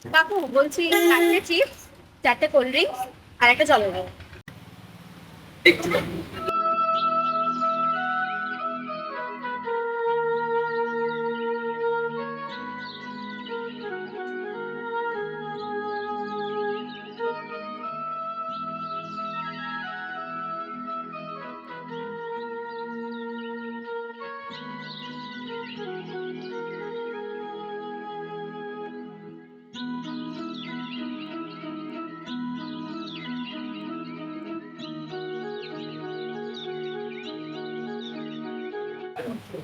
কাকু বলছি, 4টে chips, 4টে cold drinks আর একটা জলের বোতল।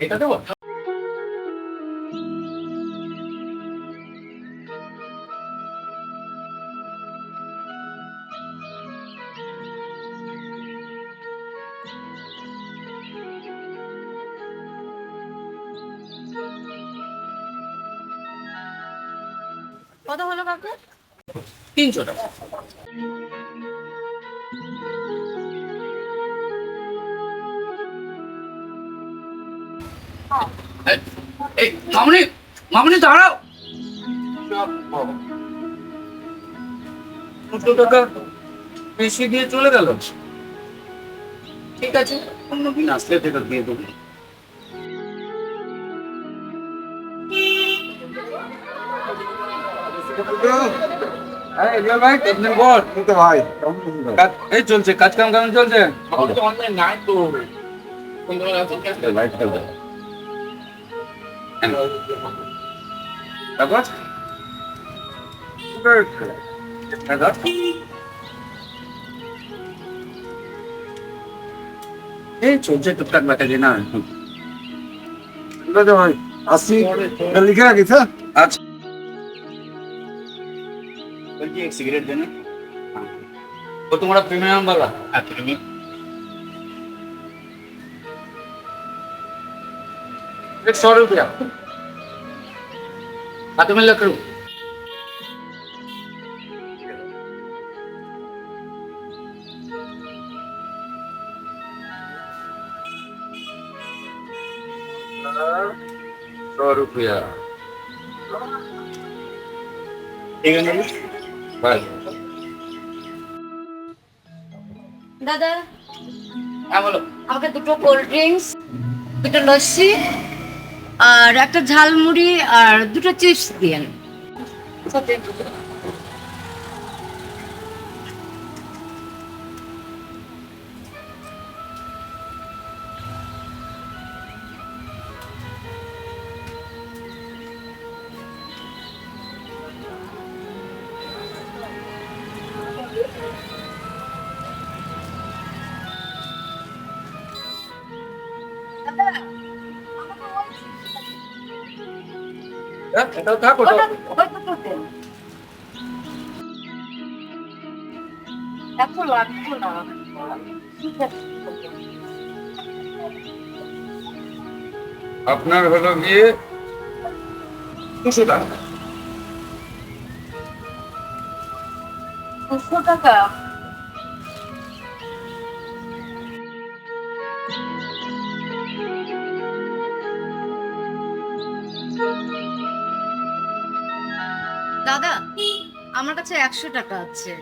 এটা দেবো। কত হলো কাকু? 300 টাকা। এই এই, মামনি, মামনি দাঁড়াও। 200 টাকা বেশি দিয়ে চলে গেল। ঠিক আছে, অন্যদিন আসলে ফেরত দিয়ে দেবো। ভাই কেমন বল? ভাই এই চলছে, কাজ কাম কেমন চলছে? অনলাইন নাই তো তারপর এই চলছে টুকটাক ব্যাটা যে না। ভাই আসি লিখে রাখিস। হ্যাঁ আচ্ছা, বলছি এক সিগারেট দেন। वो तुम्हारा प्रीमियम वाला। प्रीमियम 100 रुपया हाथ में लकड़ू। ₹100 ठीक है ना भाई? দাদা, हाँ बोलो। আমাকে দুটো কোল্ড ড্রিঙ্কস, দুটো লস্যি আর একটা ঝালমুড়ি আর দুটো চিপস দিয়েন। এটাও থাক ওটা। ওই দুটো দেন। এত লাগতো না। আপনার হলো গিয়ে 200 টাকা। 200 টাকা? দাদা, আমার কাছে 100 টাকা আছে,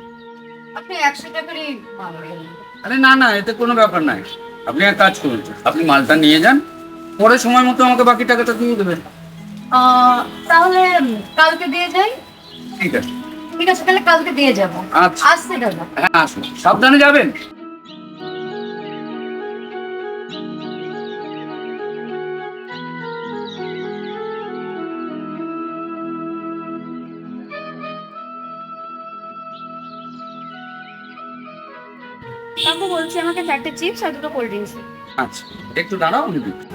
আপনি 100 টাকারই মানবেন। আরে না না, এতে কোনো ব্যাপার নাই। আপনি এক কাজ করুন, আপনি মালটা নিয়ে যান, পরে সময় মতো আমাকে বাকি টাকাটা দিয়ে দেবেন। তাহলে কালকে দিয়ে যাই। ঠিক আছে। ঠিক আছে, তাহলে কালকে দিয়ে যাবো। আচ্ছা। আসছি দাদা। হ্যাঁ আসুন, সাবধানে যাবেন। কাকু বলছি, আমাকে 4টে চিপস আর দুটো কোল্ড ড্রিঙ্কস। আচ্ছা, একটু দাঁড়াও, আমি দিচ্ছি।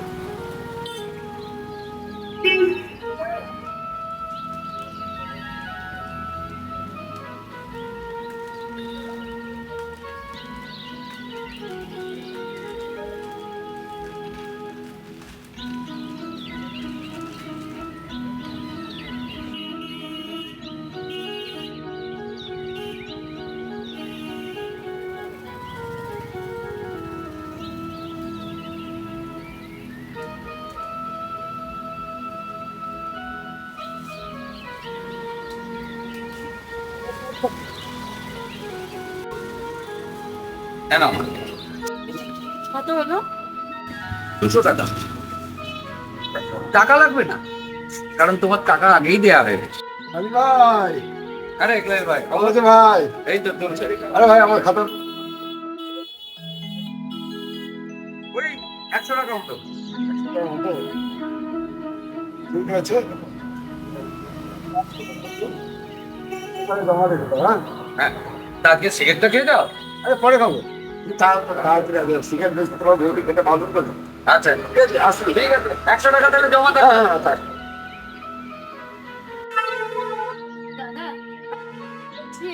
কেন কত হলো? 200 টাকা। টাকা লাগবে না, কারণ তোমার টাকা আগেই দেওয়া হয়ে গেছে। আলি ভাই, আরে একলাই ভাই, ভালো আছে ভাই? এই তো চলছে। আরে ভাই আমার খাতা ওই 100 টাকা মতো। ঠিক আছে। এখানে জমা রেখে দাও, হ্যাঁ? হ্যাঁ, তা আজকে সিগারেটটা খেয়ে যাও। আরে পরে খাবো। তাড়াতাড়ি আগে সিগারেট বেশি তোমার বউকে খেতে ভালো করে। আচ্ছা ঠিক আছে, আসুন। ঠিক আছে, 100 টাকা তাহলে জমা থাকবে। হ্যাঁ হ্যাঁ তাই। দাদা, বলছি,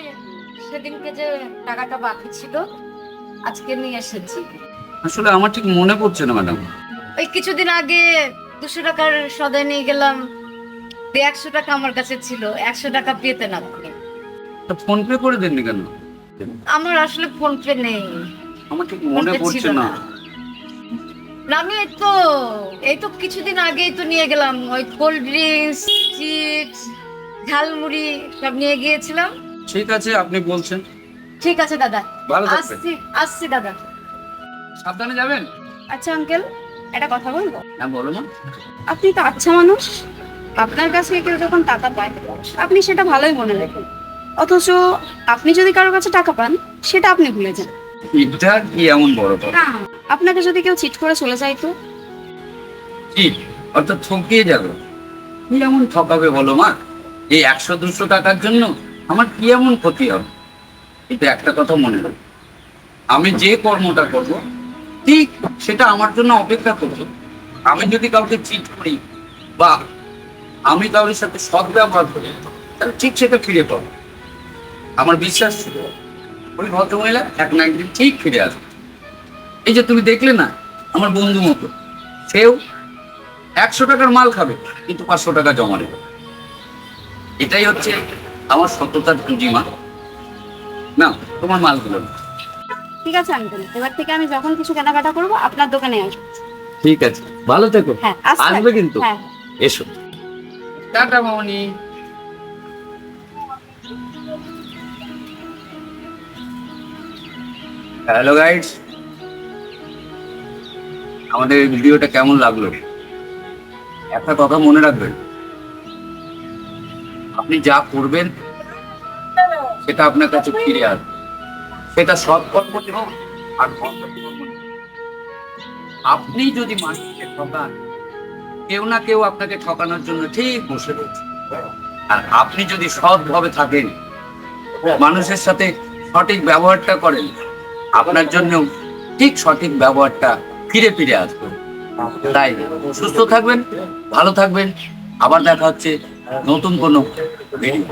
সেদিনকে যে টাকাটা বাকি ছিল আজকে নিয়ে এসেছি। আসলে আমার ঠিক মনে পড়ছে না ম্যাডাম। ওই কিছুদিন আগে 200 টাকার সদাই নিয়ে গেলাম, 100 টাকা আমার কাছে ছিল, 100 টাকা পেতেন আপনি। তা ফোন পে করে দেননি কেন? আমার আসলে ফোন পে নেই। আমার ঠিক ফোন মনে পে পড়ছে ছিল না। না, আমি এই তো কিছুদিন আগেই তো নিয়ে গেলাম, ওই কোল্ড ড্রিঙ্কস, চিপস, ঝালমুড়ি সব নিয়ে গিয়েছিলাম। ঠিক আছে, আপনি বলছেন। ঠিক আছে দাদা, ভালো থাকবেন। আসছি আসছি দাদা। সাবধানে যাবেন। আচ্ছা আঙ্কেল, একটা কথা বলবো? হ্যাঁ বলো না। আপনি তো আচ্ছা মানুষ, আপনার কাছে কেউ যখন টাকা পায় আপনি সেটা ভালোই মনে রাখেন, অথচ আপনি যদি কারোর কাছে টাকা পান সেটা আপনি ভুলে যান। এটা কি এমন বড় কথা? না, আপনাকে যদি কেউ চিট করে চলে যায় তো? কি অর্থাৎ ঠকিয়ে যাবে? কি এমন ঠকাবে বলো মা? এই 100-200 টাকার জন্য আমার কি এমন ক্ষতি হবে? এটা একটা কথা মনে রাখো, আমি যে কর্মটা করব ঠিক সেটা আমার জন্য অপেক্ষা করবে। আমি যদি কাউকে চিট করি বা আমি কারোর সাথে সদ্ব্যবহার করি, তাহলে ঠিক সেটা ফিরে পাবো। আমার বিশ্বাস ছিল ওই ভদ্রমহিলা এক না একদিন ঠিক ফিরে আসবে। এই যে তুমি দেখলে না, আমার বন্ধু মতো সেও 100 টাকার মাল খাবে কিন্তু 500 টাকা জমা নেবে। এটাই হচ্ছে আমার সততার পুঁজি মা। না, তোমার মালগুলো নাও। ঠিক আছে আঙ্কেল, এবার থেকে আমি যখন কিছু কেনাকাটা করবো আপনার দোকানে আসবো। ঠিক আছে, ভালো থেকো। হ্যাঁ, আসতে আসবে কিন্তু। হ্যাঁ। এসো। টাটা মামনি। হ্যালো গাইস, আমাদের এই ভিডিওটা কেমন লাগলো? একটা কথা মনে রাখবেন, আপনি যা করবেন সেটা আপনার কাছে ফিরে আসবে। সেটা সৎ কর্মতে হোক আর অসৎ কর্মতে হোক। আপনি যদি মানুষকে ঠকান, কেউ না কেউ আপনাকে ঠকানোর জন্য ঠিক বসে রয়েছে। আর আপনি যদি সৎভাবে থাকেন, মানুষের সাথে সঠিক ব্যবহারটা করেন, আপনার জন্য ঠিক সঠিক ব্যবহারটা ফিরে ফিরে আসবে। তাই সুস্থ থাকবেন, ভালো থাকবেন। আবার দেখা হচ্ছে নতুন কোনো ভিডিও।